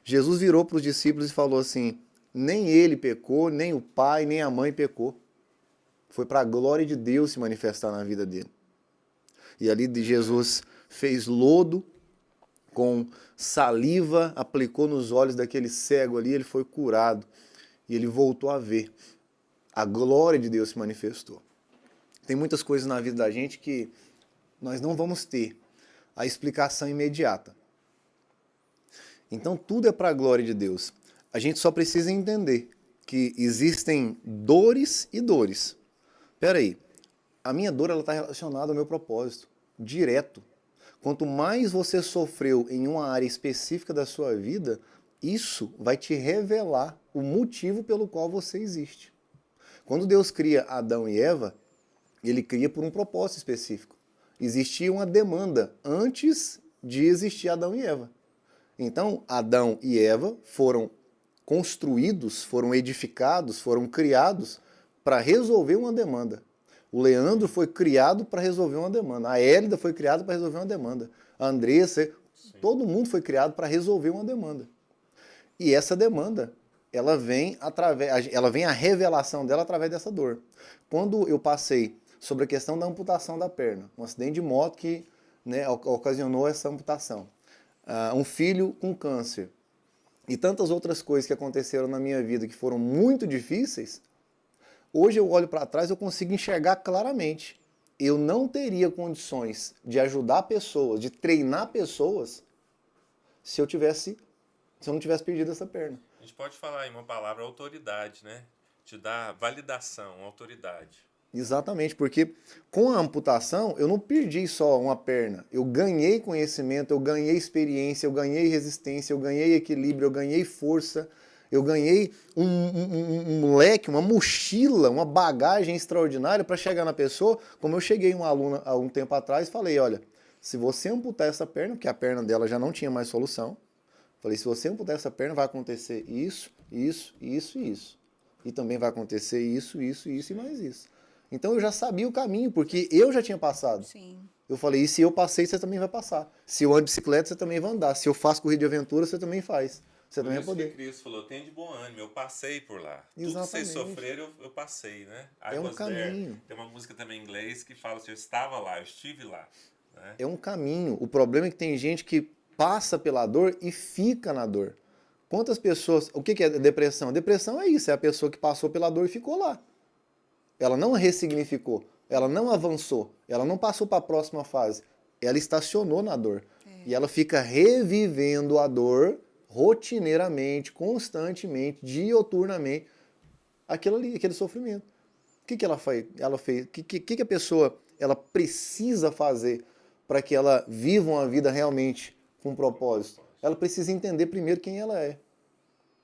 Jesus virou para os discípulos e falou assim, nem ele pecou, nem o pai, nem a mãe pecou. Foi para a glória de Deus se manifestar na vida dele. E ali Jesus fez lodo com saliva, aplicou nos olhos daquele cego ali, ele foi curado. E ele voltou a ver. A glória de Deus se manifestou. Tem muitas coisas na vida da gente que nós não vamos ter a explicação imediata. Então tudo é para a glória de Deus. A gente só precisa entender que existem dores e dores. Espera aí, A minha dor está relacionada ao meu propósito, direto. Quanto mais você sofreu em uma área específica da sua vida, isso vai te revelar o motivo pelo qual você existe. Quando Deus cria Adão e Eva, ele cria por um propósito específico. Existia uma demanda antes de existir Adão e Eva. Então, Adão e Eva foram construídos, foram edificados, foram criados para resolver uma demanda. O Leandro foi criado para resolver uma demanda. A Hélida foi criada para resolver uma demanda. A Andressa, todo mundo foi criado para resolver uma demanda. E essa demanda, ela vem a revelação dela através dessa dor. Quando eu passei sobre a questão da amputação da perna, um acidente de moto que, né, ocasionou essa amputação, um filho com câncer e tantas outras coisas que aconteceram na minha vida que foram muito difíceis, hoje eu olho para trás e eu consigo enxergar claramente. Eu não teria condições de ajudar pessoas, de treinar pessoas, se eu não tivesse perdido essa perna. A gente pode falar em uma palavra autoridade, né? Te dá validação, autoridade. Exatamente, porque com a amputação eu não perdi só uma perna, eu ganhei conhecimento, eu ganhei experiência, eu ganhei resistência, eu ganhei equilíbrio, eu ganhei força, eu ganhei um leque, uma mochila, uma bagagem extraordinária para chegar na pessoa, como eu cheguei em uma aluna há um tempo atrás e falei, olha, se você amputar essa perna, porque a perna dela já não tinha mais solução, falei, se você amputar essa perna vai acontecer isso, isso, isso e isso. E também vai acontecer isso, isso, isso e mais isso. Então eu já sabia o caminho, porque eu já tinha passado. Sim. Eu falei, e se eu passei, você também vai passar. Se eu ando de bicicleta, você também vai andar. Se eu faço corrida de aventura, você também faz. Você também vai poder. Por isso que Cristo falou, tem de bom ânimo, eu passei por lá. Exatamente. Tudo que vocês sofreram, eu passei, né? É um caminho. Tem uma música também em inglês que fala assim, eu estava lá, eu estive lá. Né? É um caminho. O problema é que tem gente que passa pela dor e fica na dor. Quantas pessoas... O que é depressão? Depressão é isso, é a pessoa que passou pela dor e ficou lá. Ela não ressignificou, ela não avançou, ela não passou para a próxima fase. Ela estacionou na dor. E ela fica revivendo a dor rotineiramente, constantemente, dioturnamente, aquele sofrimento. O que ela fez? O que a pessoa ela precisa fazer para que ela viva uma vida realmente com propósito? Ela precisa entender primeiro quem ela é.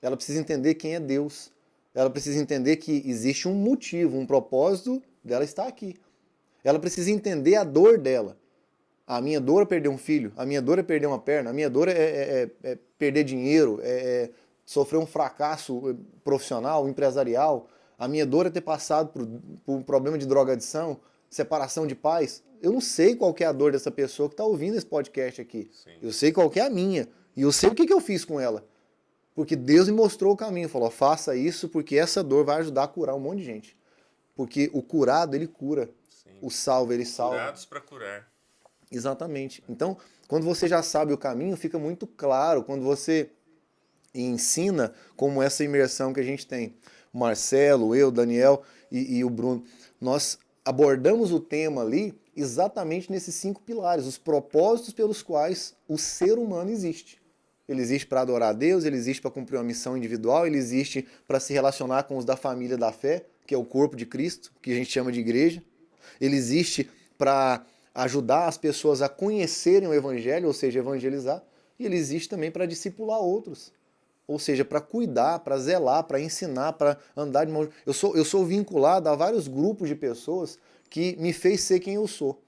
Ela precisa entender quem é Deus. Ela precisa entender que existe um motivo, um propósito dela estar aqui. Ela precisa entender a dor dela. A minha dor é perder um filho, a minha dor é perder uma perna, a minha dor é perder dinheiro, sofrer um fracasso profissional, empresarial. A minha dor é ter passado por um problema de drogadição, separação de pais. Eu não sei qual que é a dor dessa pessoa que está ouvindo esse podcast aqui. Sim. Eu sei qual que é a minha. E eu sei o que eu fiz com ela. Porque Deus me mostrou o caminho, falou, faça isso porque essa dor vai ajudar a curar um monte de gente. Porque o curado, ele cura. Sim. O salvo, ele salva. Curados para curar. Exatamente. Então, quando você já sabe o caminho, fica muito claro. Quando você ensina, como essa imersão que a gente tem, o Marcelo, eu, o Daniel e o Bruno, nós abordamos o tema ali exatamente nesses 5 pilares, os propósitos pelos quais o ser humano existe. Ele existe para adorar a Deus, ele existe para cumprir uma missão individual, ele existe para se relacionar com os da família da fé, que é o corpo de Cristo, que a gente chama de igreja. Ele existe para ajudar as pessoas a conhecerem o Evangelho, ou seja, evangelizar. E ele existe também para discipular outros. Ou seja, para cuidar, para zelar, para ensinar, para andar de mão. Eu sou vinculado a vários grupos de pessoas que me fez ser quem eu sou.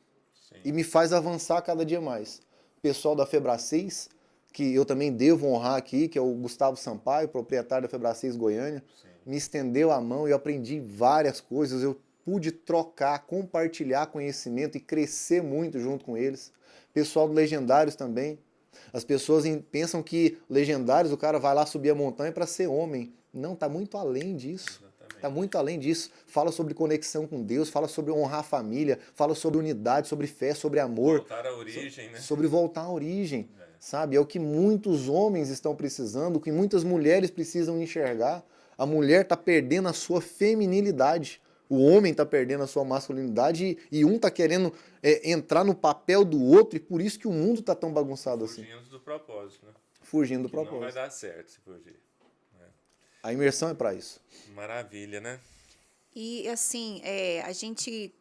Sim. E me faz avançar cada dia mais. O pessoal da Febracis, que eu também devo honrar aqui, que é o Gustavo Sampaio, proprietário da Febracis Goiânia, Sim. me estendeu a mão e eu aprendi várias coisas. Eu pude trocar, compartilhar conhecimento e crescer muito junto com eles. Pessoal do Legendários também. As pessoas pensam que Legendários, o cara vai lá subir a montanha para ser homem. Não, está muito além disso. Está muito além disso. Fala sobre conexão com Deus, fala sobre honrar a família, fala sobre unidade, sobre fé, sobre amor. Voltar à origem, né? Sobre voltar à origem, sabe? É o que muitos homens estão precisando, o que muitas mulheres precisam enxergar. A mulher está perdendo a sua feminilidade. O homem está perdendo a sua masculinidade e um está querendo entrar no papel do outro e por isso que o mundo está tão bagunçado assim. Fugindo do propósito, né? Fugindo do Que propósito. não vai dar certo se fugir. A imersão é para isso. Maravilha, né? E assim, a gente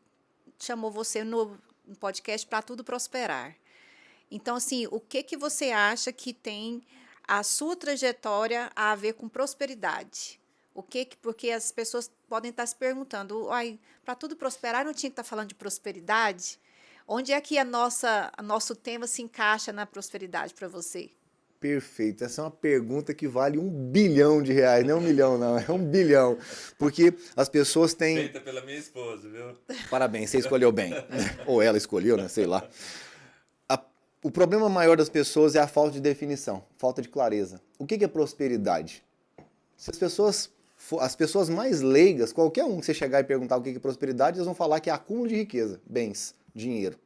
chamou você no podcast Para Tudo Prosperar. Então, assim, o que você acha que tem a sua trajetória a ver com prosperidade? Porque as pessoas podem estar se perguntando, para tudo prosperar, não tinha que estar falando de prosperidade? Onde é que nosso tema se encaixa na prosperidade para você? Perfeito. Essa é uma pergunta que vale R$ 1 bilhão. Não é 1 milhão, não. É 1 bilhão. Porque as pessoas têm... Feita pela minha esposa, viu? Parabéns, você escolheu bem. Ou ela escolheu, né? Sei lá. O problema maior das pessoas é a falta de definição, falta de clareza. O que é prosperidade? Se as pessoas mais leigas, qualquer um que você chegar e perguntar o que é prosperidade, eles vão falar que é acúmulo de riqueza, bens, dinheiro.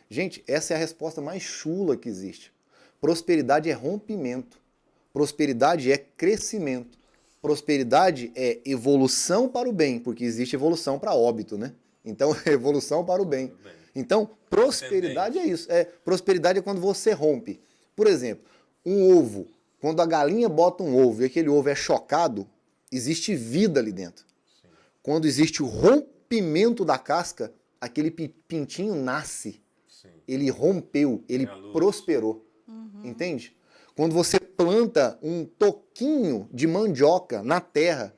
Gente, essa é a resposta mais chula que existe. Prosperidade é rompimento. Prosperidade é crescimento. Prosperidade é evolução para o bem, porque existe evolução para óbito, né? Então, evolução para o bem. Então, prosperidade é isso. Prosperidade é quando você rompe. Por exemplo, um ovo. Quando a galinha bota um ovo e aquele ovo é chocado, existe vida ali dentro. Sim. Quando existe o rompimento da casca, aquele pintinho nasce. Sim. Ele rompeu, ele prosperou. Entende? Quando você planta um toquinho de mandioca na terra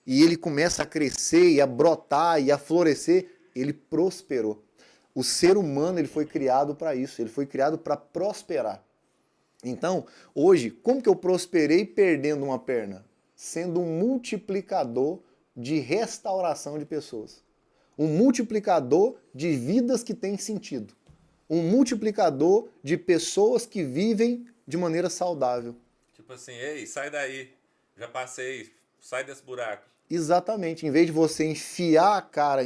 e ele começa a crescer e a brotar e a florescer, ele prosperou. O ser humano ele foi criado para isso, ele foi criado para prosperar. Então, hoje, como que eu prosperei perdendo uma perna? Sendo um multiplicador de restauração de pessoas. Um multiplicador de vidas que têm sentido. Um multiplicador de pessoas que vivem de maneira saudável. Tipo assim, ei, sai daí, já passei, sai desse buraco. Exatamente. Em vez de você enfiar a cara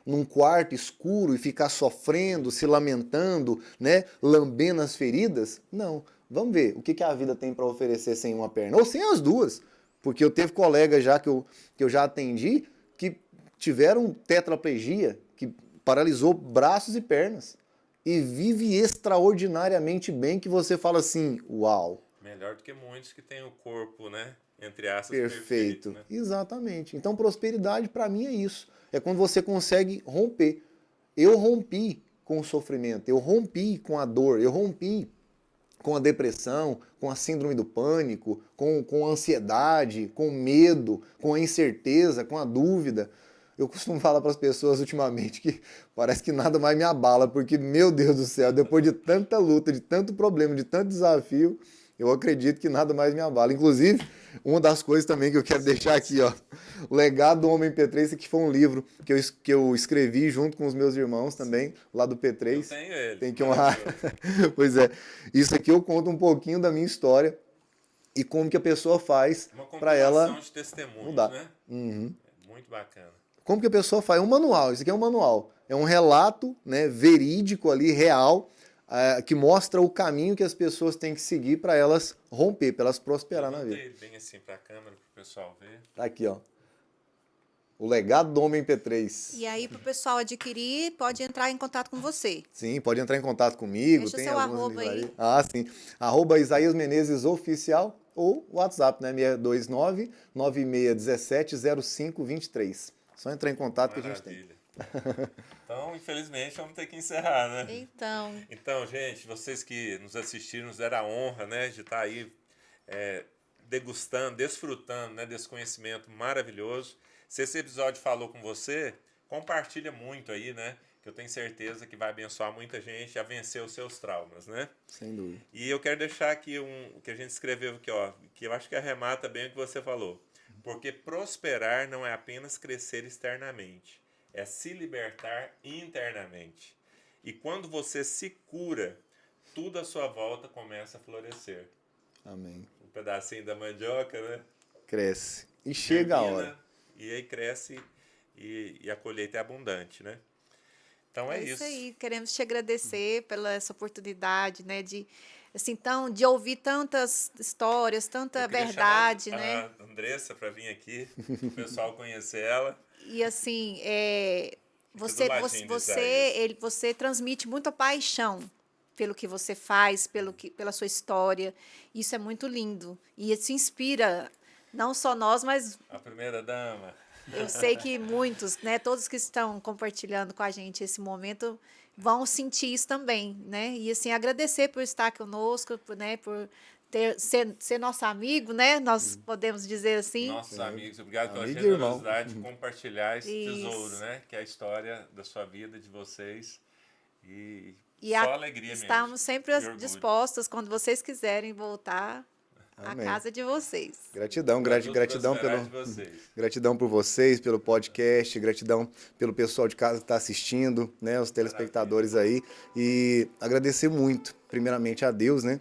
num quarto escuro e ficar sofrendo, se lamentando, né, lambendo as feridas, não. Vamos ver o que a vida tem para oferecer sem uma perna. Ou sem as duas. Porque eu teve colegas já que eu já atendi que tiveram tetraplegia, que paralisou braços e pernas. E vive extraordinariamente bem, que você fala assim, uau. Melhor do que muitos que têm o corpo, né? Entre aspas, perfeito, né? Exatamente. Então, prosperidade para mim é isso. É quando você consegue romper. Eu rompi com o sofrimento, eu rompi com a dor, eu rompi com a depressão, com a síndrome do pânico, com a ansiedade, com o medo, com a incerteza, com a dúvida. Eu costumo falar para as pessoas ultimamente que parece que nada mais me abala, porque, meu Deus do céu, depois de tanta luta, de tanto problema, de tanto desafio, eu acredito que nada mais me abala. Inclusive, uma das coisas também que eu quero deixar aqui, ó, O Legado do Homem P3, que foi um livro que eu escrevi junto com os meus irmãos também, lá do P3. Eu tenho ele. Tem que honrar. Pois é. Isso aqui eu conto um pouquinho da minha história e como que a pessoa faz para ela de testemunhos, mudar. Né? Uhum. É muito bacana. Como que a pessoa faz? É um manual. Isso aqui é um manual. É um relato, né, verídico ali, real, que mostra o caminho que as pessoas têm que seguir para elas romper, para elas prosperar na vida. Bem assim para a câmera, para o pessoal ver. Tá aqui, ó. O Legado do Homem P3. E aí, para o pessoal adquirir, pode entrar em contato com você. Sim, pode entrar em contato comigo. Deixa tem seu algumas arroba aí. Sim. @Isaías Menezes Oficial ou WhatsApp, né? 629-9617-0523. Só entrar em contato. Maravilha. Que a gente tem. Então, infelizmente, vamos ter que encerrar, né? Então, gente, vocês que nos assistiram, nos deram a honra, né, de estar aí degustando, desfrutando, né, desse conhecimento maravilhoso. Se esse episódio falou com você, compartilha muito aí, né? Que eu tenho certeza que vai abençoar muita gente a vencer os seus traumas, né? Sem dúvida. E eu quero deixar aqui o que a gente escreveu aqui, ó, que eu acho que arremata bem o que você falou. Porque prosperar não é apenas crescer externamente, é se libertar internamente. E quando você se cura, tudo à sua volta começa a florescer. Amém. Um pedacinho da mandioca, né? Cresce. E chega a hora. E aí cresce e a colheita é abundante, né? Então é isso. É isso aí. Queremos te agradecer pela essa oportunidade, né? De ouvir tantas histórias, tanta verdade, né? A Andressa para vir aqui, o pessoal conhecer ela. E assim, você transmite muita paixão pelo que você faz, pela sua história. Isso é muito lindo. E isso inspira não só nós, mas... A primeira dama. Eu sei que muitos, né, todos que estão compartilhando com a gente esse momento vão sentir isso também, né? E assim, agradecer por estar conosco, né, por ser nosso amigo, né? Nós podemos dizer assim. Nossos amigos, obrigado pela Amigo e generosidade de compartilhar esse Isso. tesouro, né? Que é a história da sua vida, de vocês. E E só alegria mesmo. estamos sempre e orgulho. dispostos, quando vocês quiserem voltar à Amém. casa de vocês. Gratidão, Pra tudo gratidão prosperar pelo, de vocês. gratidão por vocês, pelo podcast, gratidão pelo pessoal de casa que está assistindo, né, os telespectadores aí, e agradecer muito, primeiramente a Deus, né,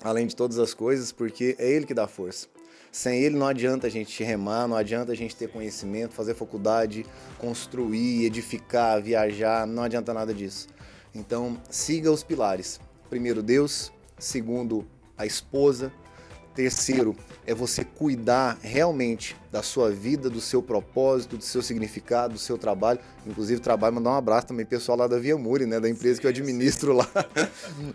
além de todas as coisas, porque é Ele que dá força. Sem Ele não adianta a gente remar, não adianta a gente ter conhecimento, fazer faculdade, construir, edificar, viajar, não adianta nada disso. Então, siga os pilares. Primeiro, Deus. Segundo, a esposa. Terceiro, é você cuidar realmente da sua vida, do seu propósito, do seu significado, do seu trabalho. Inclusive, trabalho, mandar um abraço também pro pessoal lá da Via Muri, né, da empresa que eu administro lá.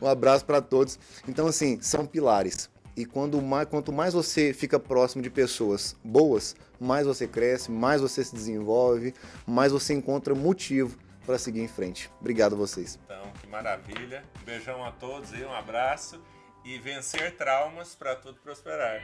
Um abraço para todos. Então, assim, são pilares. E quanto mais você fica próximo de pessoas boas, mais você cresce, mais você se desenvolve, mais você encontra motivo para seguir em frente. Obrigado a vocês. Então, que maravilha. Um beijão a todos aí, um abraço. E vencer traumas para tudo prosperar.